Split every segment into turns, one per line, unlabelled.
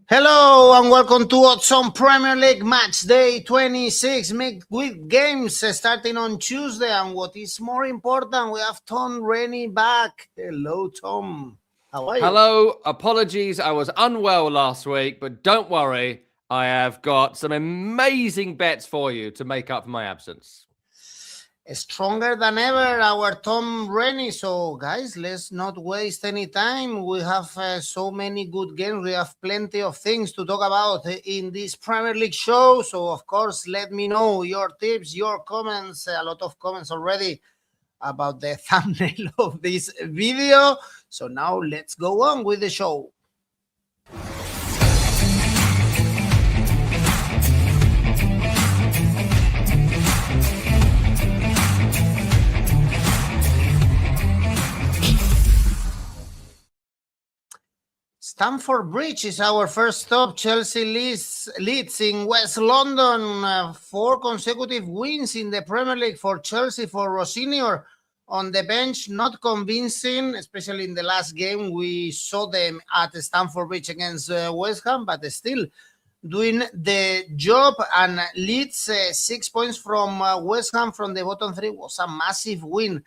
Hello and welcome to Odds on Premier League Match Day 26 midweek games starting on Tuesday. And what is more important, we have Tom Rennie back. Hello, Tom. How are you?
Hello. Apologies, I was unwell last week, but don't worry. I have got some amazing bets for you to make up for my absence.
Stronger than ever, our Tom Rennie. So, guys, let's not waste any time. We have so many good games. We have plenty of things to talk about in this Premier League show. So, of course, let me know your tips, your comments. A lot of comments already about the thumbnail of this video. So, now let's go on with the show. Stamford Bridge is our first stop. Chelsea leads in West London. 4 consecutive wins in the Premier League for Chelsea, for Rossini on the bench. Not convincing, especially in the last game. We saw them at Stamford Bridge against West Ham, but still doing the job. And Leeds, 6 points from West Ham from the bottom three, was a massive win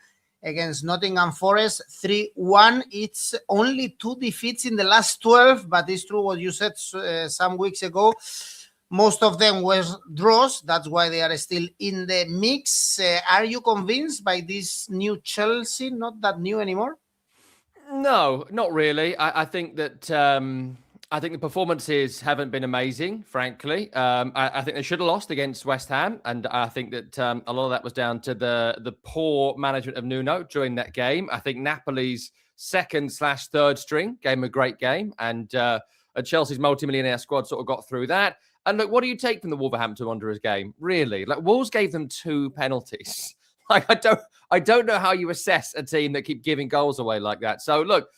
against Nottingham Forest, 3-1. It's only 2 defeats in the last 12, but it's true what you said some weeks ago. Most of them were draws. That's why they are still in the mix. Are you convinced by this new Chelsea? Not that new anymore?
No, not really. I think that I think the performances haven't been amazing, frankly. I think they should have lost against West Ham, and I think that a lot of that was down to the poor management of Nuno during that game. I think Napoli's second/third string gave him a great game, and Chelsea's multi-millionaire squad sort of got through that. And look, what do you take from the Wolverhampton Wanderers game? Really, like Wolves gave them 2 penalties. Like I don't know how you assess a team that keep giving goals away like that. So look,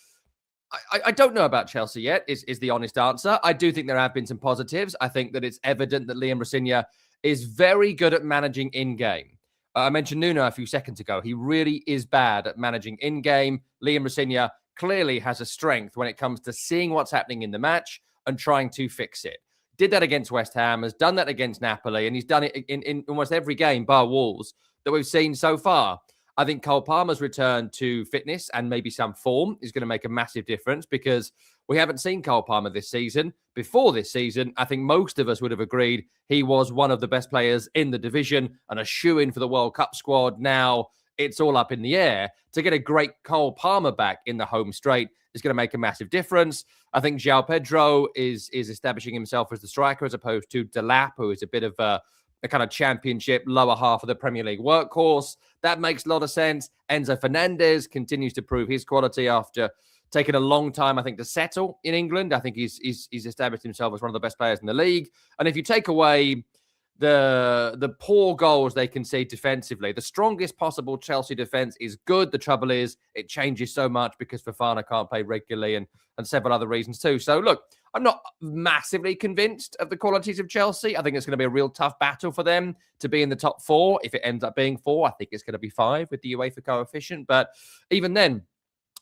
I don't know about Chelsea yet, is the honest answer. I do think there have been some positives. I think that it's evident that 𝐿𝐴 is very good at managing in-game. I mentioned Nuno a few seconds ago. He really is bad at managing in-game. 𝐿𝐴 clearly has a strength when it comes to seeing what's happening in the match and trying to fix it. Did that against West Ham, has done that against Napoli, and he's done it in almost every game, bar Wolves, that we've seen so far. I think Cole Palmer's return to fitness and maybe some form is going to make a massive difference, because we haven't seen Cole Palmer this season. Before this season, I think most of us would have agreed he was one of the best players in the division and a shoo-in for the World Cup squad. Now it's all up in the air. To get a great Cole Palmer back in the home straight is going to make a massive difference. I think 𝐬𝐵 is establishing himself as the striker, as opposed to 𝗛𝗏, who is a bit of a kind of championship, lower half of the Premier League workhorse. That makes a lot of sense. Enzo Fernandez continues to prove his quality after taking a long time, I think, to settle in England. I think he's established himself as one of the best players in the league. And if you take away the poor goals they concede defensively, the strongest possible Chelsea defense is good. The trouble is it changes so much because Fofana can't play regularly and several other reasons too. So look, I'm not massively convinced of the qualities of Chelsea. I think it's going to be a real tough battle for them to be in the top 4. If it ends up being 4, I think it's going to be 5 with the UEFA coefficient. But even then,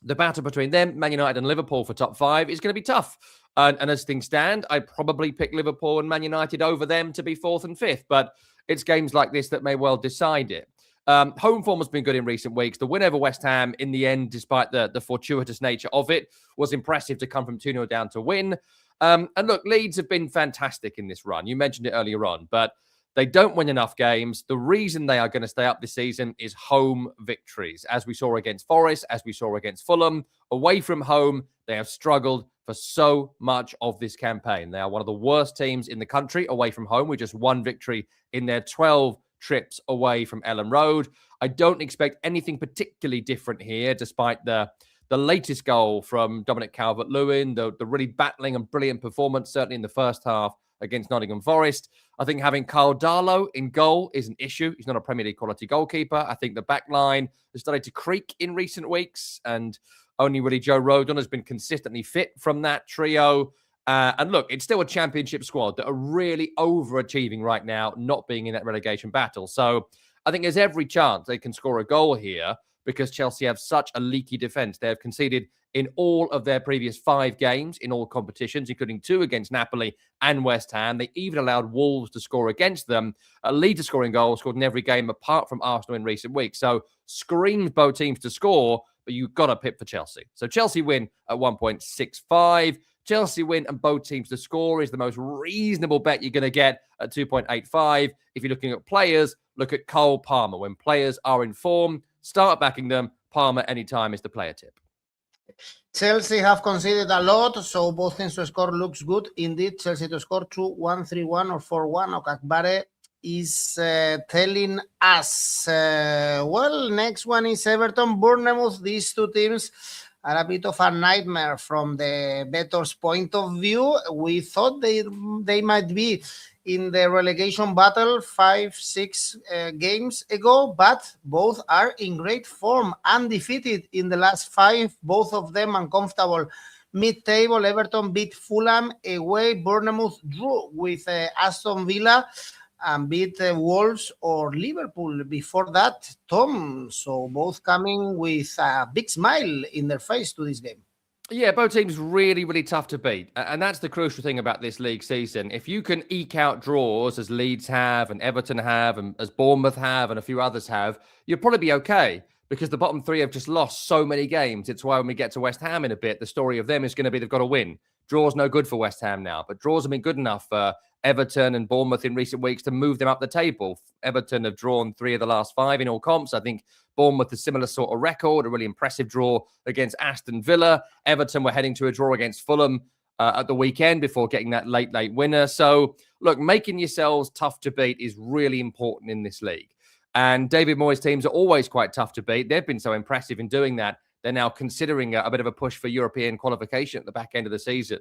the battle between them, Man United and Liverpool for top 5 is going to be tough. And as things stand, I'd probably pick Liverpool and Man United over them to be 4th and 5th. But it's games like this that may well decide it. Home form has been good in recent weeks. The win over West Ham, in the end, despite the fortuitous nature of it, was impressive to come from 2-0 down to win. And look, Leeds have been fantastic in this run. You mentioned it earlier on, but they don't win enough games. The reason they are going to stay up this season is home victories, as we saw against Forest, as we saw against Fulham. Away from home, they have struggled for so much of this campaign. They are one of the worst teams in the country away from home, with just 1 victory in their 12 trips away from Ellen Road. I don't expect anything particularly different here, despite the latest goal from 𝗵𝗵𝗀, the really battling and brilliant performance, certainly in the first half against Nottingham Forest. I think having Karl Darlow in goal is an issue. He's not a Premier League quality goalkeeper. I think the back line has started to creak in recent weeks, and only really Joe Rodon has been consistently fit from that trio. And look, it's still a championship squad that are really overachieving right now, not being in that relegation battle. So I think there's every chance they can score a goal here, because Chelsea have such a leaky defence. They have conceded in all of their previous 5 games in all competitions, including 2 against Napoli and West Ham. They even allowed Wolves to score against them. Leeds are scoring goals, scored in every game apart from Arsenal in recent weeks. So screams both teams to score, but you've got to pick for Chelsea. So Chelsea win at 1.65. Chelsea win and both teams to score is the most reasonable bet you're going to get at 2.85. If you're looking at players, look at Cole Palmer. When players are in form, start backing them. Palmer anytime is the player tip.
Chelsea have conceded a lot, so both teams to score looks good. Indeed, Chelsea to score 2-1, 3-1, or 4-1. 𝐿𝐵𝐵𝐴 is telling us. Well, next one is Everton, Bournemouth. These two teams are a bit of a nightmare from the bettors' point of view. We thought they might be in the relegation battle 5-6 games ago, but both are in great form, undefeated in the last 5, both of them uncomfortable mid-table. Everton beat Fulham away, Bournemouth drew with Aston Villa, and beat Wolves or Liverpool before that, Tom. So both coming with a big smile in their face to this game.
Yeah, both teams really, really tough to beat. And that's the crucial thing about this league season. If you can eke out draws as Leeds have and Everton have and as Bournemouth have and a few others have, you'll probably be okay because the bottom 3 have just lost so many games. It's why when we get to West Ham in a bit, the story of them is going to be they've got to win. Draws no good for West Ham now, but draws have been good enough for Everton and Bournemouth in recent weeks to move them up the table. Everton have drawn 3 of the last 5 in all comps. I think Bournemouth, a similar sort of record, a really impressive draw against Aston Villa. Everton were heading to a draw against Fulham at the weekend before getting that late winner. So, look, making yourselves tough to beat is really important in this league. And David Moyes' teams are always quite tough to beat. They've been so impressive in doing that. They're now considering a bit of a push for European qualification at the back end of the season,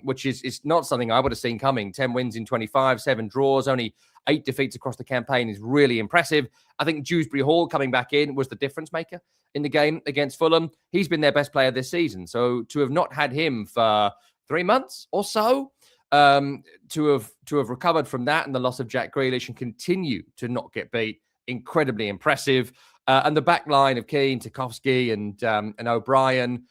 which is not something I would have seen coming. 10 wins in 25, 7 draws, only 8 defeats across the campaign is really impressive. I think 𝗀𝗲𝗄𝗏 coming back in was the difference maker in the game against Fulham. He's been their best player this season. So to have not had him for 3 months or so, to have recovered from that and the loss of Jack Grealish and continue to not get beat, incredibly impressive. And the back line of Keane, 𝗍𝐿𝐴 and O'Brien,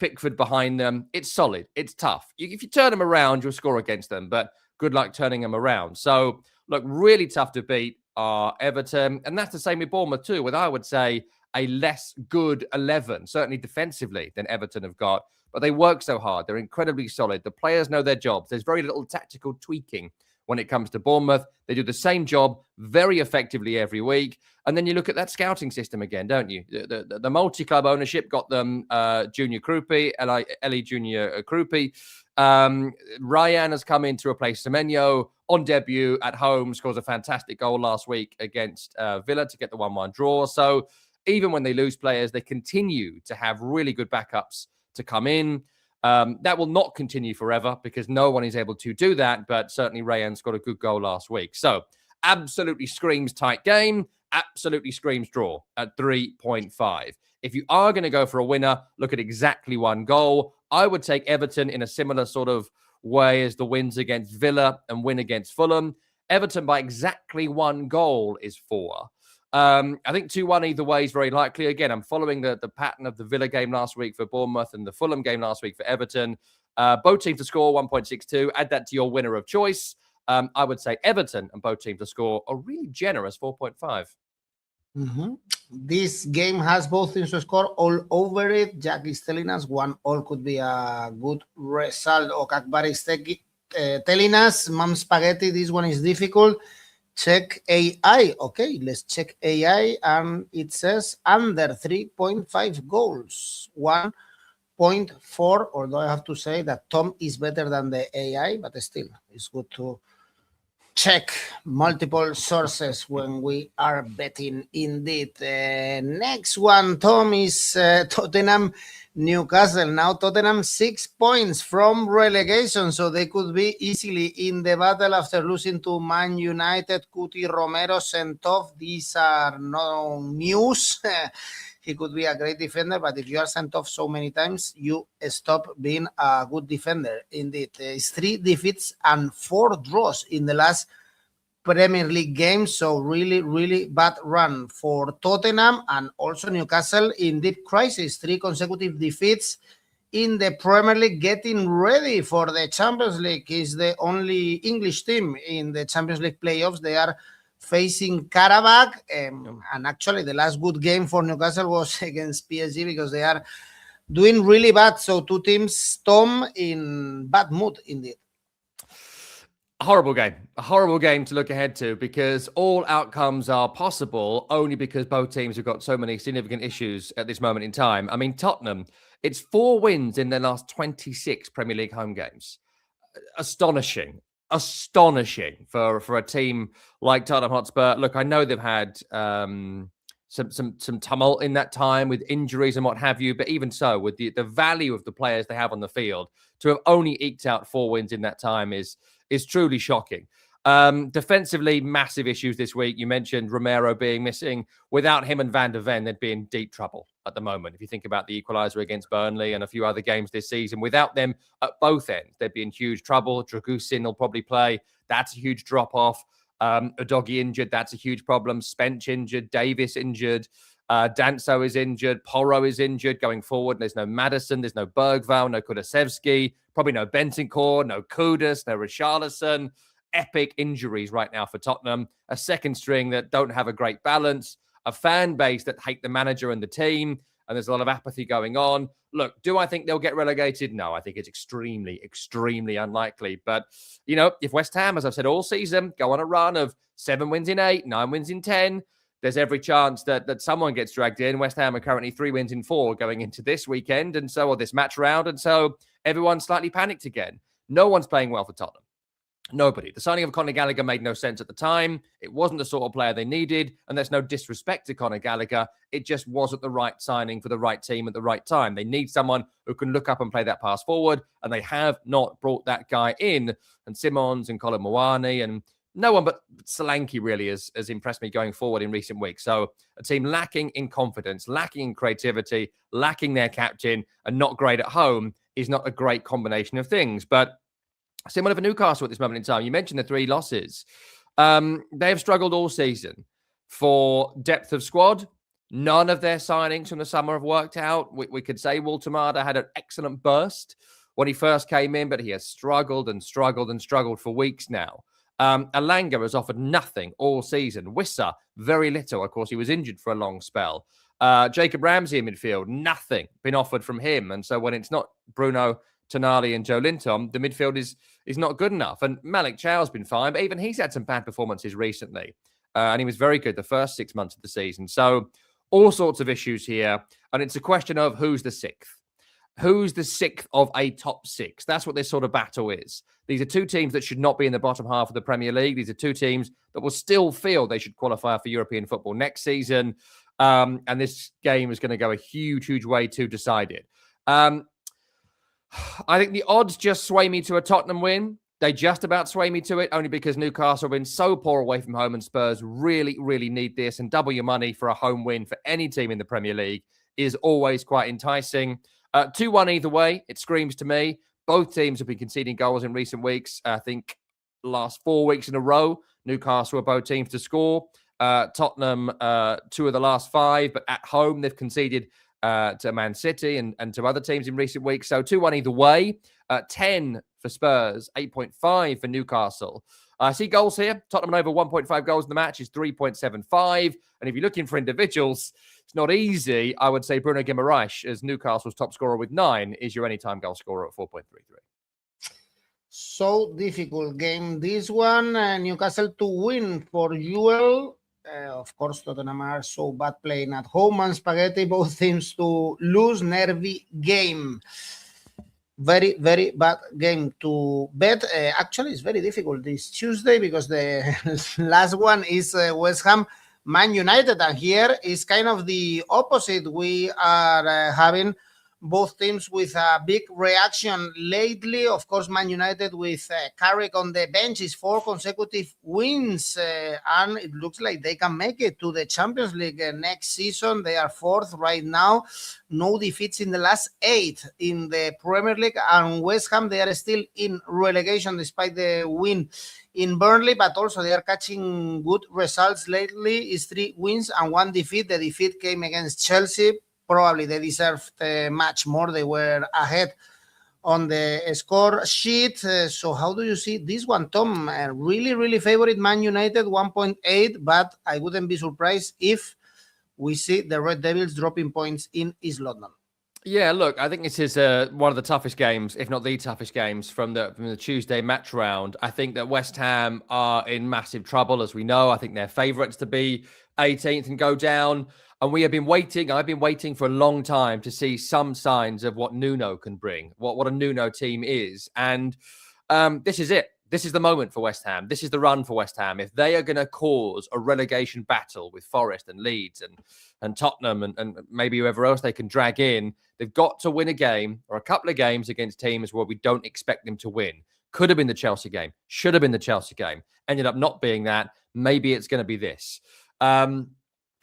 Pickford behind them, it's solid. It's tough. If you turn them around, you'll score against them, but good luck turning them around. So, look, really tough to beat are Everton, and that's the same with Bournemouth too, with, I would say, a less good 11, certainly defensively, than Everton have got. But they work so hard. They're incredibly solid. The players know their jobs. There's very little tactical tweaking when it comes to Bournemouth. They do the same job very effectively every week. And then you look at that scouting system again, don't you? The multi-club ownership got them 𝐿𝐴𝐴𝐿𝐴, 𝐿𝐴_𝐿𝐴. Ryan has come in to replace Semenyo on debut at home, scores a fantastic goal last week against Villa to get the 1-1 draw. So even when they lose players, they continue to have really good backups to come in. That will not continue forever because no one is able to do that, but certainly Ryan's got a good goal last week. So absolutely screams tight game, absolutely screams draw at 3.5. If you are going to go for a winner, look at exactly 1 goal. I would take Everton in a similar sort of way as the wins against Villa and win against Fulham. Everton by exactly 1 goal is 4. I think 2-1 either way is very likely. Again, I'm following the pattern of the Villa game last week for Bournemouth and the Fulham game last week for Everton. Both teams to score 1.62. Add that to your winner of choice. I would say Everton and both teams to score a really generous 4.5.
This game has both teams to score all over it. Jack is telling us 1-1 could be a good result. 𝐿𝐴𝐴𝐵𝐵𝐴 is telling us, Mom Spaghetti, this one is difficult. Check AI. Okay, let's check AI, and it says under 3.5 goals, 1.4. Although I have to say that Tom is better than the AI, but still, it's good to check multiple sources when we are betting indeed. Next one, Tom, is Tottenham Newcastle. Now Tottenham 6 points from relegation, so they could be easily in the battle after losing to Man United. Cuti Romero sent off. These are no news. He could be a great defender, but if you are sent off so many times, you stop being a good defender. Indeed, it's 3 defeats and 4 draws in the last Premier League games. So really, really bad run for Tottenham, and also Newcastle in deep crisis. 3 consecutive defeats in the Premier League, getting ready for the Champions League. Is the only English team in the Champions League playoffs. They are facing Karabakh, and actually the last good game for Newcastle was against PSG, because they are doing really bad. So 2 teams, Tom, in bad mood indeed.
A horrible game to look ahead to, because all outcomes are possible only because both teams have got so many significant issues at this moment in time. I mean, Tottenham, it's 4 wins in their last 26 Premier League home games. Astonishing for a team like Tottenham Hotspur. Look, I know they've had some tumult in that time with injuries and what have you, but even so, with the value of the players they have on the field, to have only eked out 4 wins in that time is truly shocking. Defensively, massive issues this week. You mentioned Romero being missing. Without him and Van de Ven, they'd be in deep trouble at the moment. If you think about the equaliser against Burnley and a few other games this season, without them at both ends, they'd be in huge trouble. Dragusin will probably play. That's a huge drop-off. Udogie injured. That's a huge problem. Spence injured. Davis injured. Danso is injured. Porro is injured going forward. There's no Maddison. There's no 𝗵𝗲𝗄, no 𝐿𝐿𝐵𝗀𝗀, probably no Bentancur, no Kudus, no Richarlison. Epic injuries right now for Tottenham. A second string that don't have a great balance. A fan base that hate the manager and the team. And there's a lot of apathy going on. Look, do I think they'll get relegated? No, I think it's extremely, extremely unlikely. But, you know, if West Ham, as I've said all season, go on a run of 7 wins in 8, 9 wins in 10, there's every chance that someone gets dragged in. West Ham are currently 3 wins in 4 going into this weekend, and so, or this match round, and so everyone's slightly panicked again. No one's playing well for Tottenham. Nobody. The signing of 𝐿𝐿𝐵𝗀𝗀 made no sense at the time. It wasn't the sort of player they needed, and there's no disrespect to 𝐿𝐿𝐵𝗀𝗀. It just wasn't the right signing for the right team at the right time. They need someone who can look up and play that pass forward, and they have not brought that guy in. And Simons and Kolo Muani and no one but Solanke really has impressed me going forward in recent weeks. So a team lacking in confidence, lacking in creativity, lacking their captain, and not great at home is not a great combination of things. But similar for Newcastle at this moment in time. You mentioned the 3 losses. They have struggled all season for depth of squad. None of their signings from the summer have worked out. We could say 𝗏𝗏𝗏 had an excellent burst when he first came in, but he has struggled and struggled and struggled for weeks now. Elanga has offered nothing all season. Wissa, very little. Of course, he was injured for a long spell. Jacob Ramsey in midfield, nothing been offered from him. And so when it's not Bruno, Tonali and Joe Linton, the midfield is not good enough. And Malik Chow's been fine, but even he's had some bad performances recently. And he was very good the first 6 months of the season. So all sorts of issues here. And it's a question of who's the 6th. Who's the 6th of a top 6? That's what this sort of battle is. These are 2 teams that should not be in the bottom half of the Premier League. These are 2 teams that will still feel they should qualify for European football next season. And this game is going to go a huge, huge way to decide it. I think the odds just sway me to a Tottenham win. They just about sway me to it, only because Newcastle have been so poor away from home, and Spurs really, really need this. And double your money for a home win for any team in the Premier League is always quite enticing. 2-1 either way, it screams to me. Both teams have been conceding goals in recent weeks. I think last 4 weeks in a row, Newcastle are both teams to score. Tottenham, 2 of the last 5, but at home they've conceded to Man City and to other teams in recent weeks. So 2-1 either way. 10 for Spurs, 8.5 for Newcastle. I see goals here. Tottenham over 1.5 goals in the match is 3.75. And if you're looking for individuals, it's not easy. I would say Bruno Guimaraes, as Newcastle's top scorer with 9, is your anytime goal scorer at 4.33.
So difficult game, this one. Newcastle to win for 𝐿𝐿. Of course, Tottenham are so bad playing at home, and 𝗵𝗵𝗏𝗏, both teams to lose. Nervy game. Very, very bad game to bet. Actually, it's very difficult this Tuesday because the last one is West Ham Man United, and here is kind of the opposite. We are having both teams with a big reaction lately. Of course, Man United with Carrick on the bench is 4 consecutive wins, and it looks like they can make it to the Champions League next season. They are 4th right now, no defeats in the last 8 in the Premier League, and West Ham, they are still in relegation despite the win in Burnley, but also they are catching good results lately. Is 3 wins and 1 defeat. The defeat came against Chelsea. Probably they deserved much more. They were ahead on the score sheet. So how do you see this one, Tom? Really favorite Man United, 1.8, but I wouldn't be surprised if we see the Red Devils dropping points in East London.
Yeah, look, I think this is one of the toughest games, if not the toughest games from the Tuesday match round. I think that West Ham are in massive trouble, as we know. I think they're favourites to be 18th and go down. And we have been waiting. I've been waiting for a long time to see some signs of what Nuno can bring, what a Nuno team is. And this is it. This is the moment for West Ham. This is the run for West Ham. If they are going to cause a relegation battle with Forest and Leeds and Tottenham and maybe whoever else they can drag in, they've got to win a game or a couple of games against teams where we don't expect them to win. Could have been the Chelsea game. Should have been the Chelsea game. Ended up not being that. Maybe it's going to be this.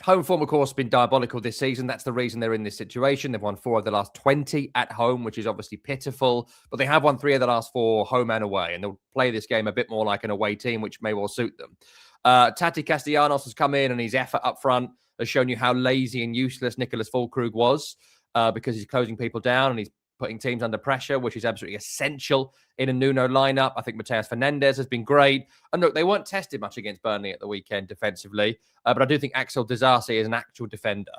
Home form, of course, has been diabolical this season. That's the reason they're in this situation. They've won 4 of the last 20 at home, which is obviously pitiful. But they have won 3 of the last 4 home and away. And they'll play this game a bit more like an away team, which may well suit them. Tati Castellanos has come in, and his effort up front has shown you how lazy and useless Nicholas Füllkrug was, because he's closing people down and he's putting teams under pressure, which is absolutely essential in a Nuno lineup. I think Mateus Fernandes has been great. And look, they weren't tested much against Burnley at the weekend defensively, but I do think 𝐿𝐴𝐧𝐧𝐸 is an actual defender.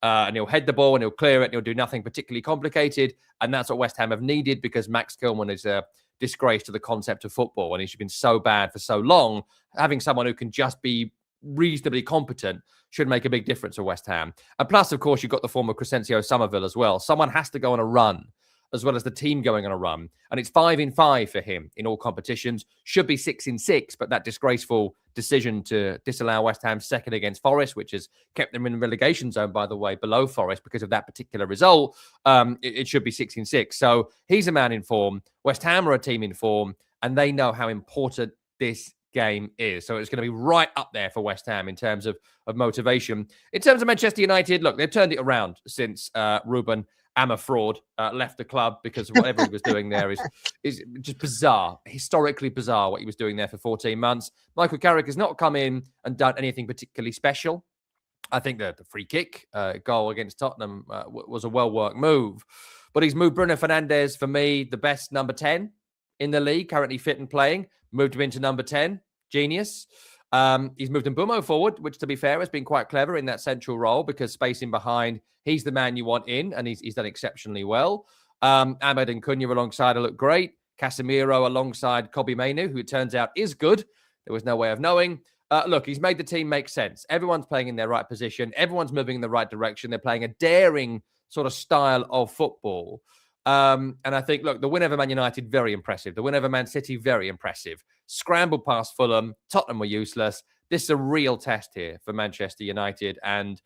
And he'll head the ball and he'll clear it and he'll do nothing particularly complicated. And that's what West Ham have needed, because 𝐒𝐿𝐴𝐧𝐸 is a disgrace to the concept of football. And he's been so bad for so long. Having someone who can just be reasonably competent should make a big difference for West Ham. And plus, of course, you've got the form of 𝐿𝐴𝐴𝐶RENCIO Somerville as well. Someone has to go on a run, as well as the team going on a run. And it's 5 in 5 for him in all competitions. Should be 6 in 6, but that disgraceful decision to disallow West Ham's second against Forest, which has kept them in the relegation zone, by the way, below Forest because of that particular result, it should be 6 in 6. So he's a man in form. West Ham are a team in form, and they know how important this game is. So it's going to be right up there for West Ham in terms of motivation. In terms of Manchester United, look, they've turned it around since Ruben Amorim left the club, because whatever he was doing there is just bizarre, historically bizarre what he was doing there for 14 months. Michael Carrick has not come in and done anything particularly special. I think the free kick goal against Tottenham was a well-worked move. But he's moved Bruno Fernandes, for me, the best number 10 in the league, currently fit and playing. Moved him into number 10. Genius. He's moved Mbeumo forward, which, to be fair, has been quite clever in that central role, because spacing behind, he's the man you want in, and he's done exceptionally well. Ahmed and 𝐿𝐴𝐴𝐻 alongside look great. Casemiro alongside 𝐶𝐿𝐵𝐵 Mainoo, who it turns out is good. There was no way of knowing. Look, he's made the team make sense. Everyone's playing in their right position. Everyone's moving in the right direction. They're playing a daring sort of style of football. And I think, look, the win over Man United, very impressive. The win over Man City, very impressive. Scrambled past Fulham. Tottenham were useless. This is a real test here for Manchester United. And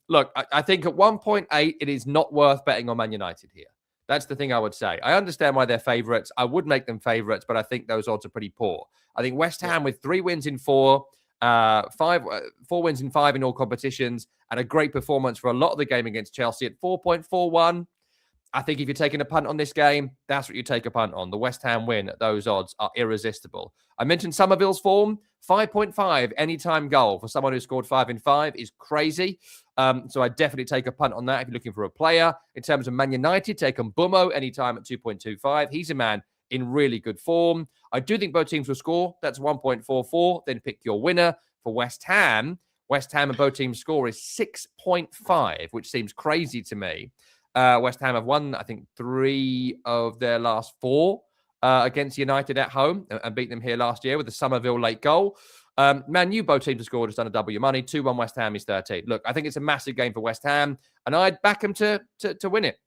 look, I think at 1.8, it is not worth betting on Man United here. That's the thing I would say. I understand why they're favourites. I would make them favourites, but I think those odds are pretty poor. I think West Ham with 3 wins in 4, 4 wins in 5 in all competitions, and a great performance for a lot of the game against Chelsea at 4.41. I think if you're taking a punt on this game, that's what you take a punt on. The West Ham win at those odds are irresistible. I mentioned Somerville's form. 5.5 anytime goal for someone who scored 5 in 5 is crazy. So I definitely take a punt on that if you're looking for a player. In terms of Man United, take Mbeumo anytime at 2.25. He's a man in really good form. I do think both teams will score. That's 1.44. Then pick your winner. For West Ham and both teams score is 6.5, which seems crazy to me. West Ham have won, I think, 3 of their last 4 against United at home and beat them here last year with the Somerville late goal. Man U, both teams have scored, just done a double your money. 2-1 West Ham is 13. Look, I think it's a massive game for West Ham, and I'd back them to win it.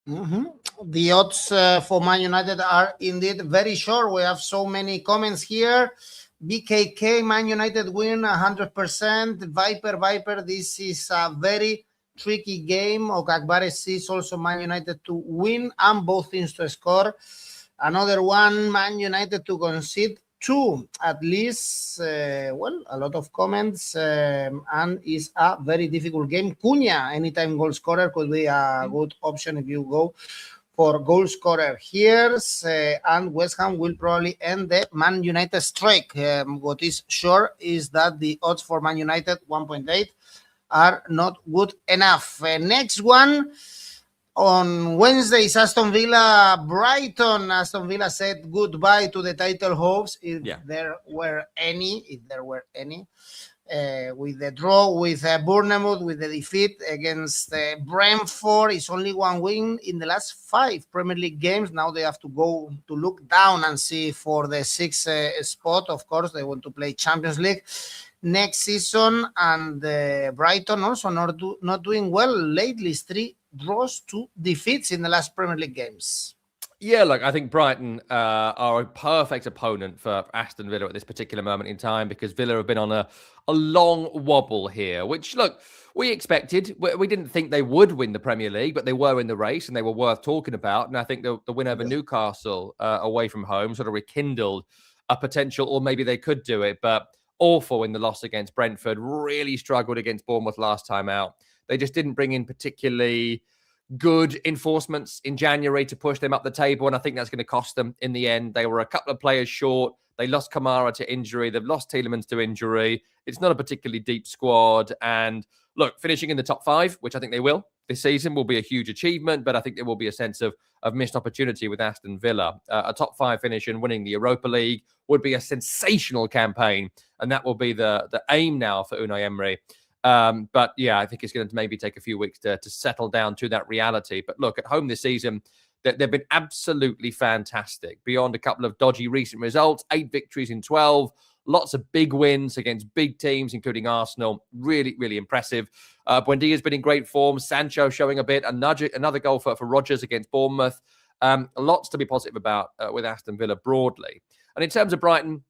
The odds for Man United are indeed very short. We have so many comments here. BKK, Man United win 100%. Viper, this is a very tricky game. 𝗀𝐿𝐴𝐵 sees also Man United to win and both teams to score. Another one, Man United to concede 2 at least. Well, a lot of comments, and is a very difficult game. 𝐿𝐴𝐵, anytime goal scorer, could be a good option if you go for goal scorer here. And West Ham will probably end the Man United streak. What is sure is that the odds for Man United 1.8 are not good enough. Next one. On Wednesday is Aston Villa Brighton. Aston Villa said goodbye to the title hopes, if there were any. With the draw with Bournemouth, with the defeat against Brentford. It's only one win in the last 5 Premier League games. Now they have to go to look down and see for the 6th spot. Of course, they want to play Champions League next season. And Brighton also not doing well lately. 3 draws, 2 defeats in the last Premier League games.
Yeah, look, I think Brighton are a perfect opponent for Aston Villa at this particular moment in time, because Villa have been on a long wobble here, which, look, we expected. We didn't think they would win the Premier League, but they were in the race and they were worth talking about. And I think the win over Newcastle away from home sort of rekindled a potential, or maybe they could do it, but awful in the loss against Brentford. Really struggled against Bournemouth last time out. They just didn't bring in particularly good enforcements in January to push them up the table, and I think that's going to cost them in the end. They were a couple of players short. They lost Kamara to injury. They've lost Tielemans to injury. It's not a particularly deep squad. And look, finishing in the top 5, which I think they will this season, will be a huge achievement, but I think there will be a sense of missed opportunity with Aston Villa. A top 5 finish and winning the Europa League would be a sensational campaign, and that will be the aim now for Unai Emery. But yeah, I think it's going to maybe take a few weeks to settle down to that reality. But look, at home this season, they've been absolutely fantastic. Beyond a couple of dodgy recent results, 8 victories in 12, lots of big wins against big teams, including Arsenal. Really, really impressive. Buendia's been in great form. Sancho showing a bit. Another goal for Rodgers against Bournemouth. Lots to be positive about with Aston Villa broadly. And in terms of Brighton,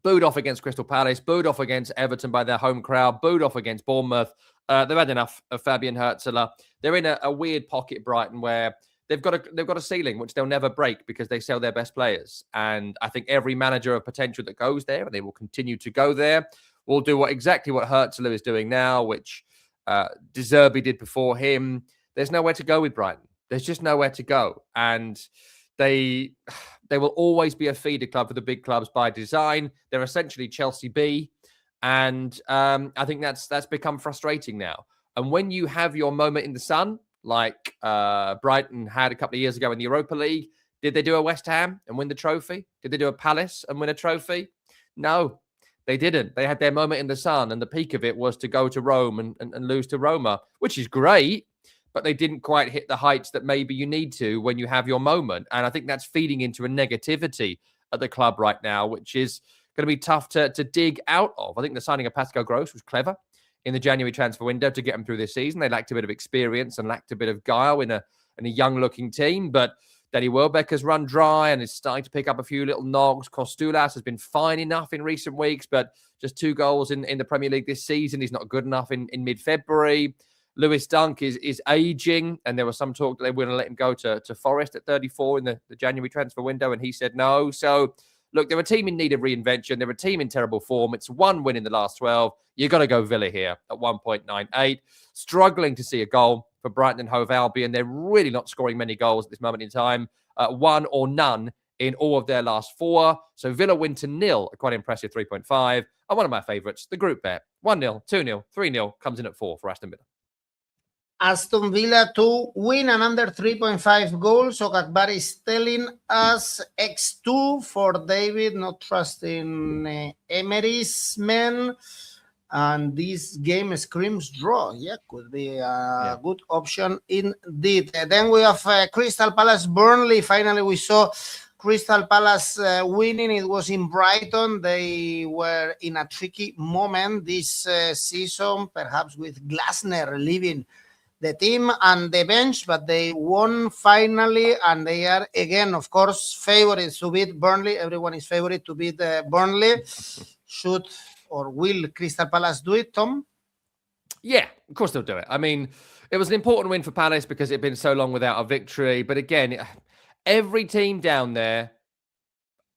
booed off against Crystal Palace, booed off against Everton by their home crowd, booed off against Bournemouth. They've had enough of Fabian 𝗀𝗏𝗏. They're in a weird pocket, Brighton, where they've got a ceiling which they'll never break because they sell their best players. And I think every manager of potential that goes there, and they will continue to go there, will do exactly what 𝗀𝗏𝗏 is doing now, which 𝗀𝗏𝗏𝗏 did before him. There's nowhere to go with Brighton. There's just nowhere to go. And they will always be a feeder club for the big clubs by design. They're essentially Chelsea B. And I think that's become frustrating now. And when you have your moment in the sun, like Brighton had a couple of years ago in the Europa League, did they do a West Ham and win the trophy? Did they do a Palace and win a trophy? No, they didn't. They had their moment in the sun, and the peak of it was to go to Rome and lose to Roma, which is great, but they didn't quite hit the heights that maybe you need to when you have your moment. And I think that's feeding into a negativity at the club right now, which is going to be tough to dig out of. I think the signing of Pascal Gross was clever in the January transfer window to get them through this season. They lacked a bit of experience and lacked a bit of guile in a young-looking team, but Danny Welbeck has run dry and is starting to pick up a few little nogs. Kostoulas has been fine enough in recent weeks, but just 2 goals in the Premier League this season. He's not good enough in mid-February. Lewis Dunk is aging, and there was some talk that they were going to let him go to Forest at 34 in the January transfer window, and he said no. So, look, they're a team in need of reinvention. They're a team in terrible form. It's 1 win in the last 12. You've got to go Villa here at 1.98. Struggling to see a goal for Brighton and Hove Albion. They're really not scoring many goals at this moment in time. 1 or none in all of their last 4. So Villa win to 0, a quite impressive 3.5. And one of my favourites, the group bet. 1-0, 2-0, 3-0 comes in at 4 for Aston Villa.
Aston Villa to win and under 3.5 goals. 𝗀𝐿𝐴𝐵 is telling us X2 for David, not trusting Emery's men. And this game screams draw. Yeah, could be a good option indeed. Then we have Crystal Palace Burnley. Finally, we saw Crystal Palace winning. It was in Brighton. They were in a tricky moment this season, perhaps with Glasner leaving the team and the bench, but they won finally, and they are again, of course, favorites to beat Burnley. Everyone is favorite to beat Burnley. Should or will Crystal Palace do it, Tom?
Yeah, of course they'll do it. I mean, It was an important win for Palace because it had been so long without a victory. But again, every team down there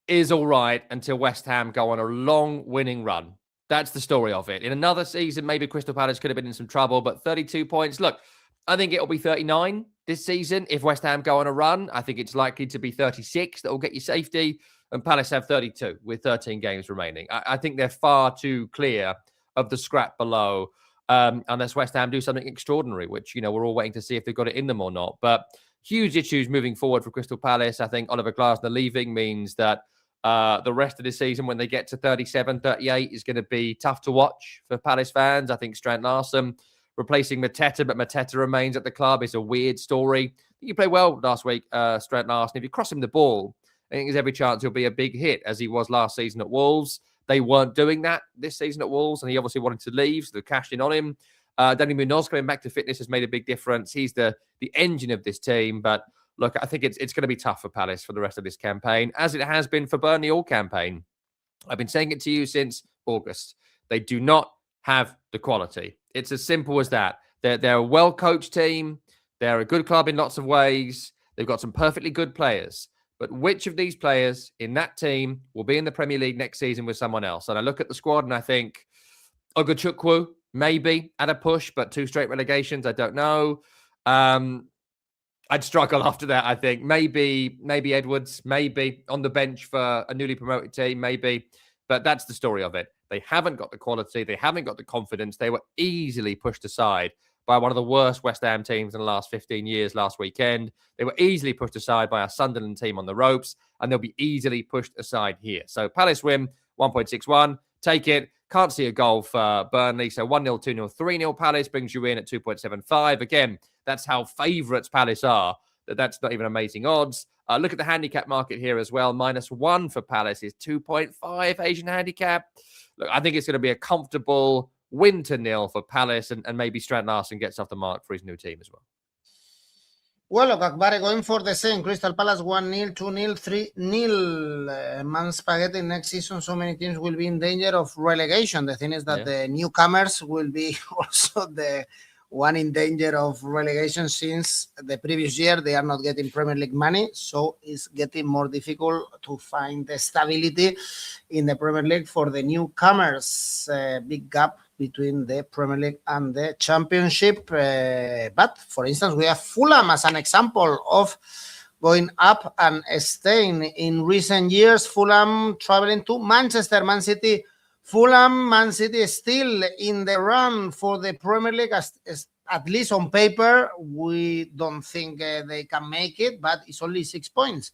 is all right until West Ham go on a long winning run. That's the story of it. In another season, maybe Crystal Palace could have been in some trouble, but 32 points. Look, I think it'll be 39 this season if West Ham go on a run. I think it's likely to be 36 that will get you safety, and Palace have 32 with 13 games remaining. I think they're far too clear of the scrap below, unless West Ham do something extraordinary, which, we're all waiting to see if they've got it in them or not. But huge issues moving forward for Crystal Palace. I think Oliver Glasner leaving means that the rest of the season, when they get to 37, 38, is going to be tough to watch for Palace fans. I think Strand Larsen replacing Mateta, but Mateta remains at the club. It's a weird story. I think he played well last week, Strand Larsen. If you cross him the ball, I think there's every chance he'll be a big hit, as he was last season at Wolves. They weren't doing that this season at Wolves, and he obviously wanted to leave, so they cashed in on him. Danny Munoz coming back to fitness has made a big difference. He's the engine of this team, but look, I think it's going to be tough for Palace for the rest of this campaign, as it has been for Burnley all campaign. I've been saying it to you since August. They do not have the quality. It's as simple as that. They're a well-coached team. They're a good club in lots of ways. They've got some perfectly good players. But which of these players in that team will be in the Premier League next season with someone else? And I look at the squad and I think 𝐿𝐵𝐿𝐿, maybe at a push, but 2 straight relegations, I don't know. I'd struggle after that, I think. Maybe Edwards, maybe on the bench for a newly promoted team, maybe. But that's the story of it. They haven't got the quality. They haven't got the confidence. They were easily pushed aside by one of the worst West Ham teams in the last 15 years last weekend. They were easily pushed aside by a Sunderland team on the ropes, and they'll be easily pushed aside here. So Palace win, 1.61. Take it. Can't see a goal for Burnley. So 1-0, 2-0, 3-0 Palace brings you in at 2.75. Again, that's how favourites Palace are. That's not even amazing odds. Look at the handicap market here as well. -1 for Palace is 2.5 Asian handicap. Look, I think it's going to be a comfortable win to 0 for Palace, and maybe Strand Larsen gets off the mark for his new team as well.
Well, look, 𝐿𝐵𝐿𝐿 going for the same. Crystal Palace 1-0, 2-0, 3-0. Man Spaghetti next season, so many teams will be in danger of relegation. The thing is that the newcomers will be also the one in danger of relegation, since the previous year they are not getting Premier League money. So it's getting more difficult to find the stability in the Premier League for the newcomers. Big gap between the Premier League and the Championship. But, for instance, we have Fulham as an example of going up and staying. In recent years, Fulham traveling to Manchester, Man City. Fulham, Man City is still in the run for the Premier League, at least on paper. We don't think they can make it, but it's only 6 points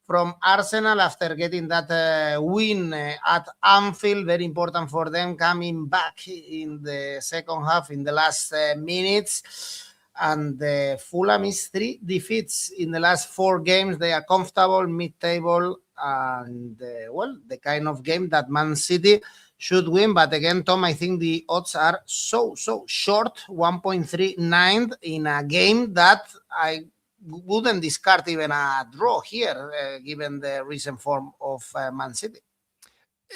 from Arsenal after getting that win at Anfield. Very important for them, coming back in the second half in the last minutes. And Fulham is 3 defeats in the last 4 games. They are comfortable, mid-table, and, the kind of game that Man City should win. But again, Tom, I think the odds are so short, 1.39 in a game that I wouldn't discard even a draw here, given the recent form of Man City.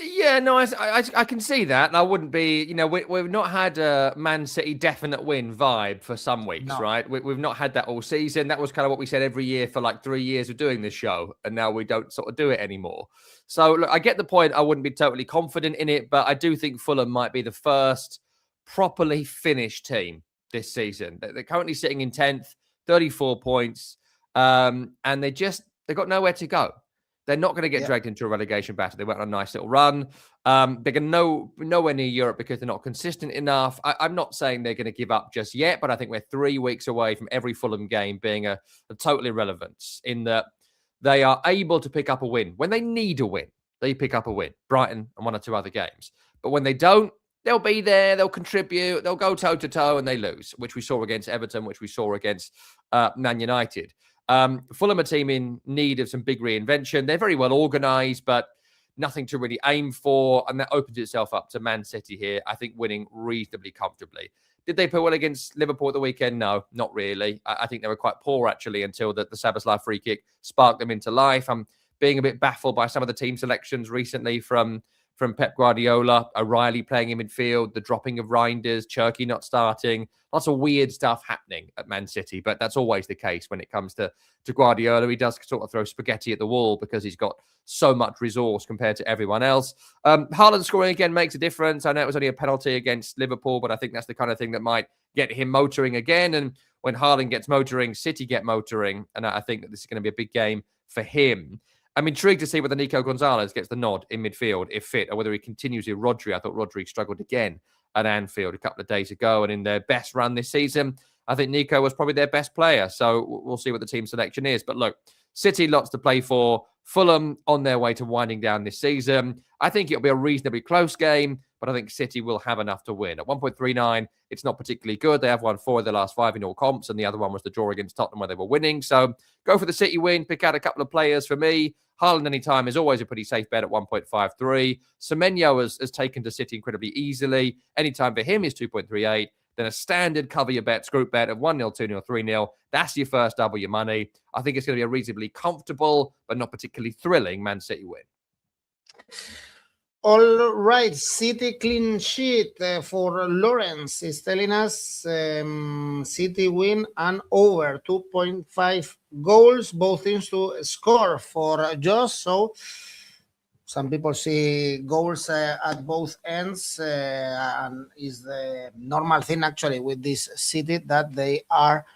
Yeah, no, I can see that. And I wouldn't be, we've not had a Man City definite win vibe for some weeks, right? We've not had that all season. That was kind of what we said every year for like 3 years of doing this show. And now we don't sort of do it anymore. So look, I get the point. I wouldn't be totally confident in it, but I do think Fulham might be the first properly finished team this season. They're currently sitting in 10th, 34 points. And they've got nowhere to go. They're not going to get dragged into a relegation battle. They went on a nice little run. They're going to nowhere near Europe because they're not consistent enough. I'm not saying they're going to give up just yet, but I think we're 3 weeks away from every Fulham game being a total irrelevance, in that they are able to pick up a win. When they need a win, they pick up a win. Brighton and 1 or 2 other games. But when they don't, they'll be there, they'll contribute, they'll go toe-to-toe and they lose, which we saw against Everton, which we saw against Man United. Fulham a team in need of some big reinvention. They're very well organised, but nothing to really aim for. And that opens itself up to Man City here, I think, winning reasonably comfortably. Did they play well against Liverpool at the weekend? No, not really. I think they were quite poor, actually, until the Szoboszlai free kick sparked them into life. I'm being a bit baffled by some of the team selections recently from from Pep Guardiola, O'Reilly playing in midfield, the dropping of Reinders, 𝐻𝐿 not starting. Lots of weird stuff happening at Man City, but that's always the case when it comes to Guardiola. He does sort of throw spaghetti at the wall because he's got so much resource compared to everyone else. Haaland scoring again makes a difference. I know it was only a penalty against Liverpool, but I think that's the kind of thing that might get him motoring again. And when Haaland gets motoring, City get motoring. And I think that this is going to be a big game for him. I'm intrigued to see whether 𝐿𝐴𝐭𝐴𝐬 gets the nod in midfield, if fit, or whether he continues with Rodri. I thought Rodri struggled again at Anfield a couple of days ago. And in their best run this season, I think Nico was probably their best player. So we'll see what the team selection is. But look, City lots to play for. Fulham on their way to winding down this season. I think it'll be a reasonably close game, but I think City will have enough to win. At 1.39, it's not particularly good. They have won 4 of the last 5 in all comps, and the other one was the draw against Tottenham where they were winning. So go for the City win, pick out a couple of players for me. Haaland anytime is always a pretty safe bet at 1.53. 𝐸menyo has taken to City incredibly easily. Anytime for him is 2.38. Then a standard cover your bets group bet of 1-0, 2-0, 3-0. That's your first double your money. I think it's going to be a reasonably comfortable, but not particularly thrilling Man City win.
All right, City clean sheet for Lawrence is telling us City win and over 2.5 goals, both teams to score for Josh. So some people see goals at both ends, and is the normal thing actually with this City that they are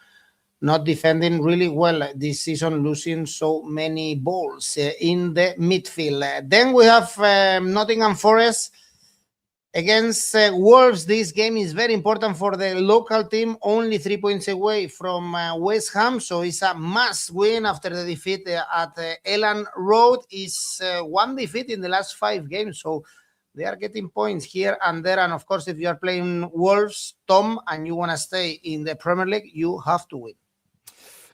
not defending really well this season, losing so many balls in the midfield. Then we have Nottingham Forest against Wolves. This game is very important for the local team, only 3 points away from West Ham, so it's a must win after the defeat at Elland Road. Is one defeat in the last 5 games, so they are getting points here and there. And of course, if you are playing Wolves, Tom, and you want to stay in the Premier League, you have to win.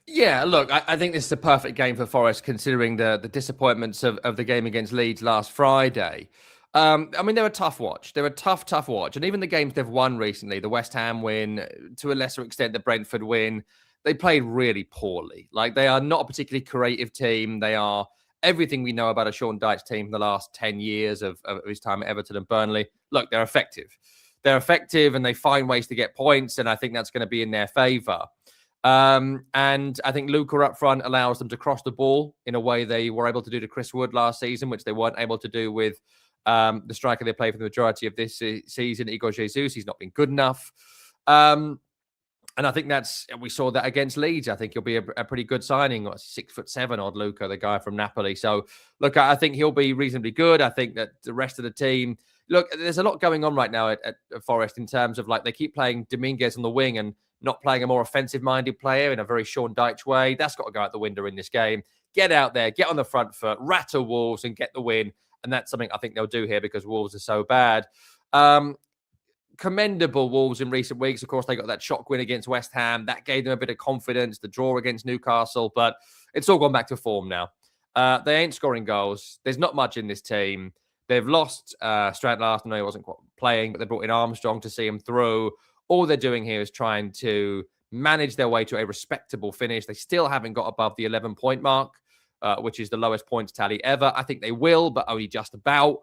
Yeah, look, I think this is a perfect game for Forest considering the disappointments of the game against Leeds last Friday. I mean, they're a tough watch. They're a tough watch. And even the games they've won recently, the West Ham win, to a lesser extent, the Brentford win, they played really poorly. Like, they are not a particularly creative team. They are everything we know about a Sean Dyche team for the last 10 years of his time at Everton and Burnley. Look, they're effective. They're effective and they find ways to get points. And I think that's going to be in their favour. And I think Luca up front allows them to cross the ball in a way they were able to do to Chris Wood last season, which they weren't able to do with the striker they played for the majority of this season, 𝐿𝐴𝐴𝐧𝐽. He's not been good enough. And I think we saw that against Leeds. I think he'll be a pretty good signing. 6'7" odd Luca, the guy from Napoli. So look, I think he'll be reasonably good. I think that the rest of the team, look, there's a lot going on right now at Forest in terms of like they keep playing Dominguez on the wing and not playing a more offensive-minded player in a very Sean Dyche way. That's got to go out the window in this game. Get out there, get on the front foot, rattle Wolves and get the win. And that's something I think they'll do here because Wolves are so bad. Commendable Wolves in recent weeks. Of course, they got that shock win against West Ham. That gave them a bit of confidence, the draw against Newcastle. But it's all gone back to form now. They ain't scoring goals. There's not much in this team. They've lost Strand last. I know he wasn't quite playing, but they brought in Armstrong to see him through. All they're doing here is trying to manage their way to a respectable finish. They still haven't got above the 11-point mark, which is the lowest points tally ever. I think they will, but only just about.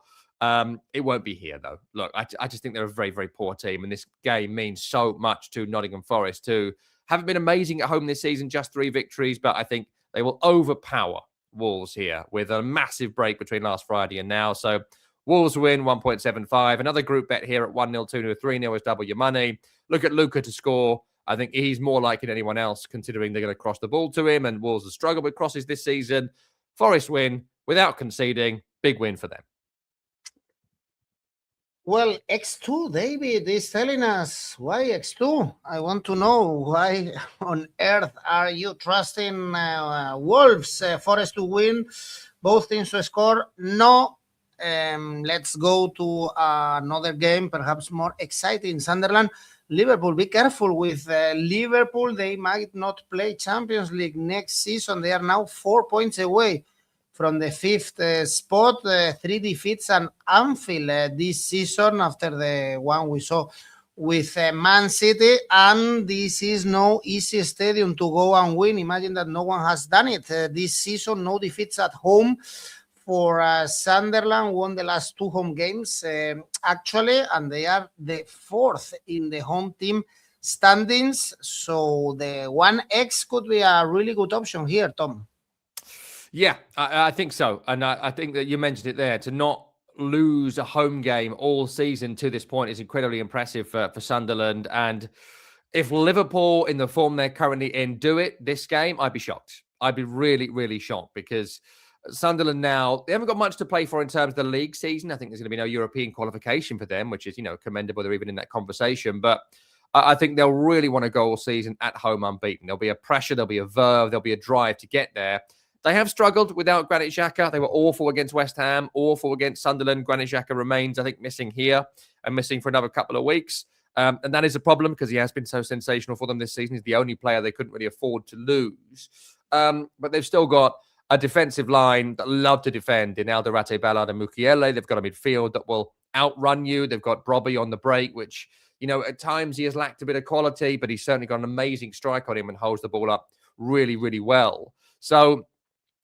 It won't be here, though. Look, I just think they're a very, very poor team, and this game means so much to Nottingham Forest, who haven't been amazing at home this season, just 3 victories, but I think they will overpower Wolves here with a massive break between last Friday and now. So Wolves win 1.75. Another group bet here at 1-0, 2-0, 3-0 is double your money. Look at Luca to score. I think he's more likely than anyone else, considering they're going to cross the ball to him, and Wolves have struggled with crosses this season. Forest win without conceding. Big win for them.
Well, 𝐿𝐴𝐴𝐬, David is telling us why 𝐿𝐴𝐴𝐬. I want to know why on earth are you trusting Wolves, Forest to win, both teams to score? No. Let's go to another game, perhaps more exciting. Sunderland, Liverpool. Be careful with Liverpool. They might not play Champions League next season. They are now 4 points away from the 5th spot. 3 defeats and Anfield this season after the one we saw with Man City. And this is no easy stadium to go and win. Imagine that no one has done it this season. No defeats at home for Sunderland, won the last 2 home games, actually, and they are the 4th in the home team standings. So the 1x could be a really good option here, Tom.
Yeah, I think so. And I think that you mentioned it there. To not lose a home game all season to this point is incredibly impressive for Sunderland. And if Liverpool, in the form they're currently in, do it this game, I'd be shocked. I'd be really, really shocked, because Sunderland now, they haven't got much to play for in terms of the league season. I think there's going to be no European qualification for them, which is, commendable. They're even in that conversation. But I think they'll really want to go all season at home unbeaten. There'll be a pressure, there'll be a verve, there'll be a drive to get there. They have struggled without 𝗀𝗏𝗀𝐿. They were awful against West Ham, awful against Sunderland. 𝗀𝗏𝗀𝐿 remains, I think, missing here and missing for another couple of weeks. And that is a problem, because he has been so sensational for them this season. He's the only player they couldn't really afford to lose. But they've still got a defensive line that love to defend in 𝗛𝗏𝗿𝗏𝗀 and 𝗚𝐿𝐴. They've got a midfield that will outrun you. They've got 𝗵𝗏𝗏 on the break, which, at times he has lacked a bit of quality, but he's certainly got an amazing strike on him and holds the ball up really, really well. So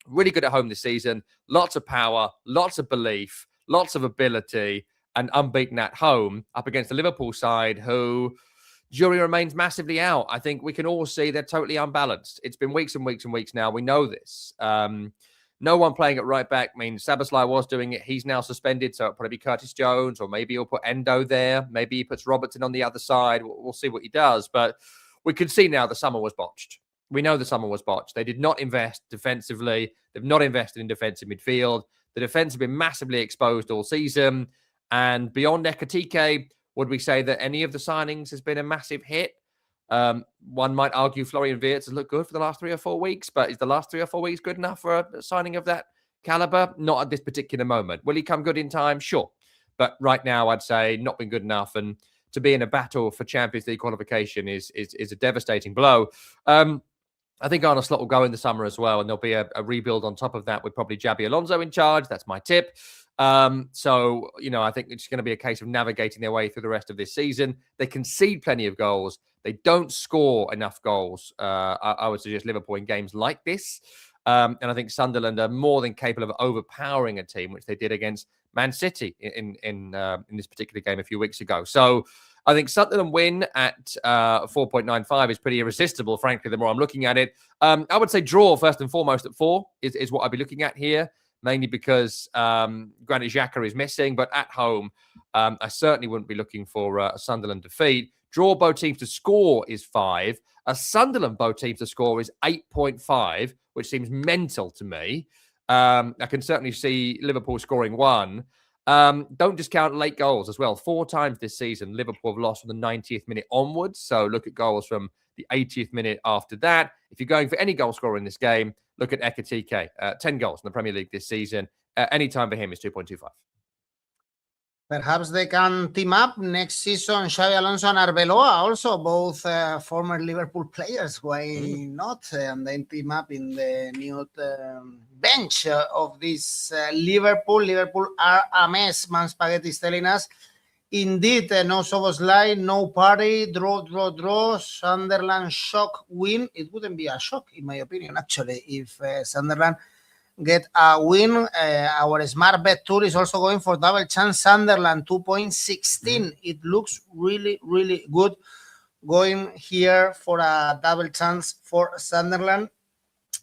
really good at home this season. Lots of power, lots of belief, lots of ability, and unbeaten at home up against the Liverpool side, who jury remains massively out. I think we can all see they're totally unbalanced. It's been weeks and weeks and weeks now. We know this. No one playing at right back means 𝗵𝗏𝗏 was doing it. He's now suspended, so it'll probably be Curtis Jones, or maybe he'll put Endo there. Maybe he puts Robertson on the other side. We'll see what he does. But we can see now the summer was botched. We know the summer was botched. They did not invest defensively. They've not invested in defensive midfield. The defense have been massively exposed all season. And beyond 𝗍𝐿𝐿, would we say that any of the signings has been a massive hit? One might argue Florian Wirtz has looked good for the last 3 or 4 weeks, but is the last 3 or 4 weeks good enough for a signing of that caliber? Not at this particular moment. Will he come good in time? Sure. But right now, I'd say not been good enough. And to be in a battle for Champions League qualification is a devastating blow. I think Arne Slot will go in the summer as well, and there'll be a rebuild on top of that with probably Xabi Alonso in charge. That's my tip. So, I think it's going to be a case of navigating their way through the rest of this season. They concede plenty of goals. They don't score enough goals. I would suggest Liverpool in games like this. And I think Sunderland are more than capable of overpowering a team, which they did against Man City in this particular game a few weeks ago. So I think Sunderland win at 4.95 is pretty irresistible, frankly, the more I'm looking at it. I would say draw first and foremost at 4 is what I'd be looking at here, mainly because 𝗀𝗏𝗀𝗀 is missing. But at home, I certainly wouldn't be looking for a Sunderland defeat. Draw both teams to score is 5. A Sunderland both teams to score is 8.5, which seems mental to me. I can certainly see Liverpool scoring 1. Don't discount late goals as well. 4 times this season, Liverpool have lost from the 90th minute onwards. So look at goals from the 80th minute after that. If you're going for any goal scorer in this game, look at 𝗍𝐿𝐿. 10 goals in the Premier League this season. Any time for him is 2.25.
Perhaps they can team up next season, Xabi Alonso and Arbeloa, also both former Liverpool players. Why not? And then team up in the new bench of this Liverpool. Liverpool are a mess, Man Spaghetti is telling us. Indeed, no Szoboszlai, no party, draw. Sunderland shock win. It wouldn't be a shock, in my opinion, actually, if Sunderland get a win. Our smart bet tool is also going for double chance Sunderland 2.16. It looks really, really good going here for a double chance for Sunderland.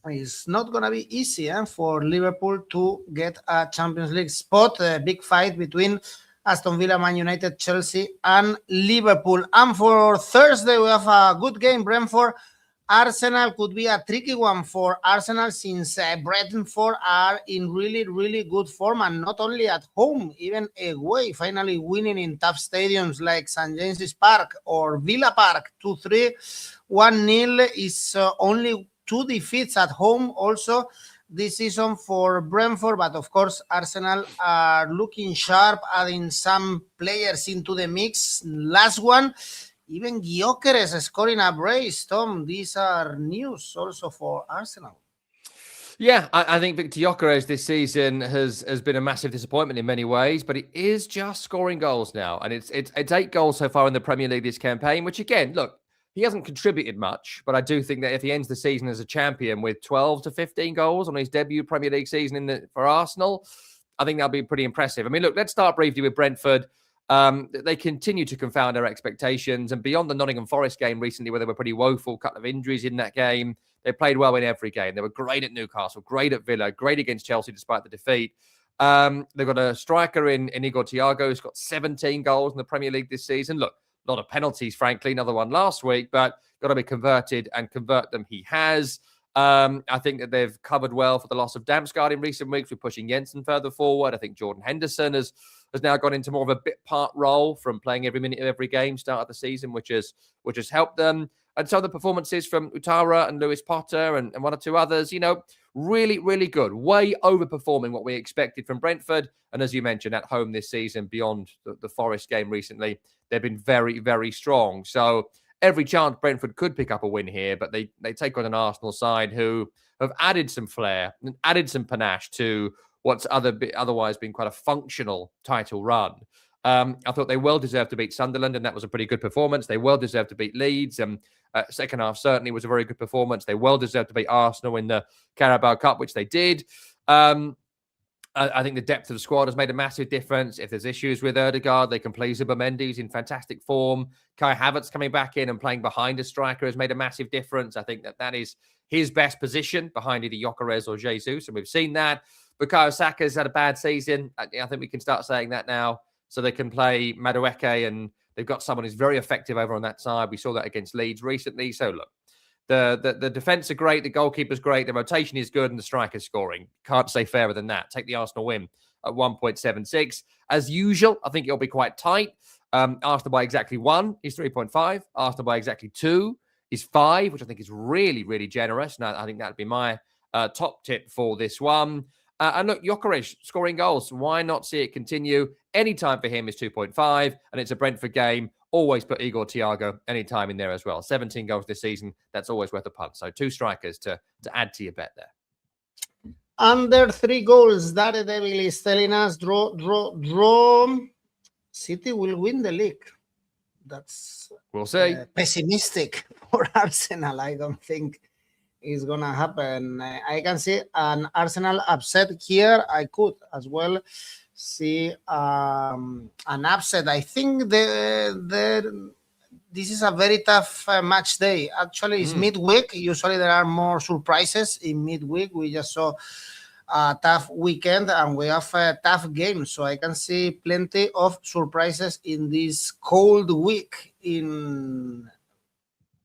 It's not going to be easy for Liverpool to get a Champions League spot. A big fight between Aston Villa, Man United, Chelsea, and Liverpool. And for Thursday, we have a good game, Brentford. Arsenal could be a tricky one for Arsenal, since Brentford are in really, really good form, and not only at home, even away, finally winning in tough stadiums like St. James's Park or Villa Park 2-3. 1-0 is only 2 defeats at home also this season for Brentford. But of course, Arsenal are looking sharp, adding some players into the mix. Last one, even 𝐿𝐭𝐴𝐺𝐿 is scoring a brace. Tom, these are news also for Arsenal.
Yeah, I think Victor 𝐿𝐿𝐴 this season has been a massive disappointment in many ways, but he is just scoring goals now. And it's 8 goals so far in the Premier League this campaign, which again, look, he hasn't contributed much, but I do think that if he ends the season as a champion with 12 to 15 goals on his debut Premier League season for Arsenal, I think that'll be pretty impressive. I mean, look, let's start briefly with Brentford. They continue to confound our expectations, and beyond the Nottingham Forest game recently, where they were pretty woeful, couple of injuries in that game, they played well in every game. They were great at Newcastle, great at Villa, great against Chelsea despite the defeat. They've got a striker in 𝐜𝐭𝐿 who's got 17 goals in the Premier League this season. Look, a lot of penalties, frankly, another one last week, but got to be converted, and convert them he has. I think that they've covered well for the loss of 𝗵𝗲𝗄𝐻 in recent weeks with pushing Jensen further forward. I think Jordan Henderson has now gone into more of a bit part role from playing every minute of every game start of the season, which has helped them. And so the performances from 𝗛𝗏𝗏 and Lewis Potter and one or two others, really, really good. Way overperforming what we expected from Brentford. And as you mentioned, at home this season, beyond the Forest game recently, they've been very, very strong. So every chance Brentford could pick up a win here, but they take on an Arsenal side who have added some flair and added some panache to what's otherwise been quite a functional title run. I thought they well deserved to beat Sunderland, and that was a pretty good performance. They well deserved to beat Leeds, and second half certainly was a very good performance. They well deserved to beat Arsenal in the Carabao Cup, which they did. I think the depth of the squad has made a massive difference. If there's issues with Ødegaard, they can play 𝗵𝗿𝗄𝗏. He's in fantastic form. Kai Havertz coming back in and playing behind a striker has made a massive difference. I think that is his best position, behind either 𝐿𝐿𝐴𝐳 or 𝐜𝐭𝐴𝐧𝐧𝐞𝐜, and we've seen that. Bukayo Saka's had a bad season. I think we can start saying that now. So they can play Madueke, and they've got someone who's very effective over on that side. We saw that against Leeds recently. So look, the defense are great, the goalkeeper's great, the rotation is good, and the striker's scoring. Can't say fairer than that. Take the Arsenal win at 1.76. As usual, I think it'll be quite tight. Arsenal by exactly 1 is 3.5. Arsenal by exactly 2 is 5, which I think is really, really generous. And I think that'd be my top tip for this one. And look, 𝐿𝐿𝐴𝐻 scoring goals. Why not see it continue? Any time for him is 2.5, and it's a Brentford game. Always put Igor Thiago anytime in there as well. 17 goals this season. That's always worth a punt. So 2 strikers to add to your bet there.
Under 3 goals, 𝗛𝗏𝗿𝗏 is telling us draw. City will win the league. That's
we'll see.
Pessimistic for Arsenal. I don't think is gonna happen. I can see an Arsenal upset here. I could as well see an upset. I think this is a very tough match day. Actually, it's midweek. Usually there are more surprises in midweek. We just saw a tough weekend, and we have a tough game. So I can see plenty of surprises in this cold week in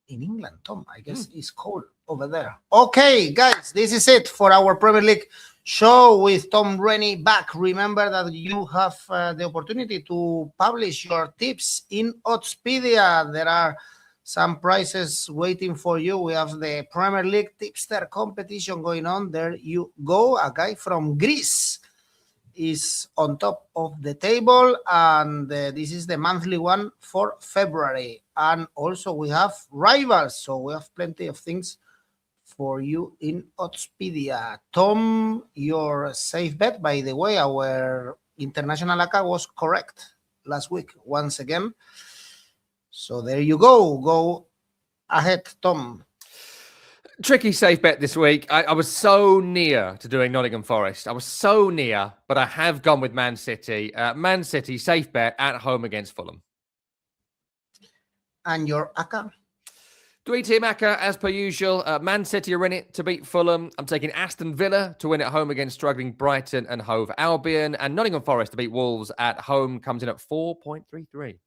England. Tom, I guess it's cold over there. Okay, guys, this is it for our Premier League show with Tom Rennie back. Remember that you have the opportunity to publish your tips in Oddspedia. There are some prizes waiting for you. We have the Premier League tipster competition going on. There you go. A guy from Greece is on top of the table, and this is the monthly one for February. And also we have rivals, so we have plenty of things for you in Oddspedia. Tom, your safe bet, by the way, our international 𝐿𝐴CCA was correct last week once again. So there you go. Go ahead, Tom.
Tricky safe bet this week. I was so near to doing Nottingham Forest. I was so near, but I have gone with Man City. Man City safe bet at home against Fulham.
And your 𝐿𝐴CCA?
𝗵𝗏𝗿𝗏𝗀, as per usual. Man City are in it to beat Fulham. I'm taking Aston Villa to win at home against struggling Brighton and 𝐻𝐿𝐴𝐴𝐵𝗀. And Nottingham Forest to beat Wolves at home comes in at 4.33.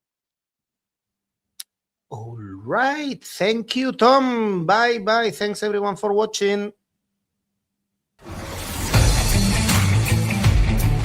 All right. Thank you, Tom. Bye-bye. Thanks, everyone, for watching.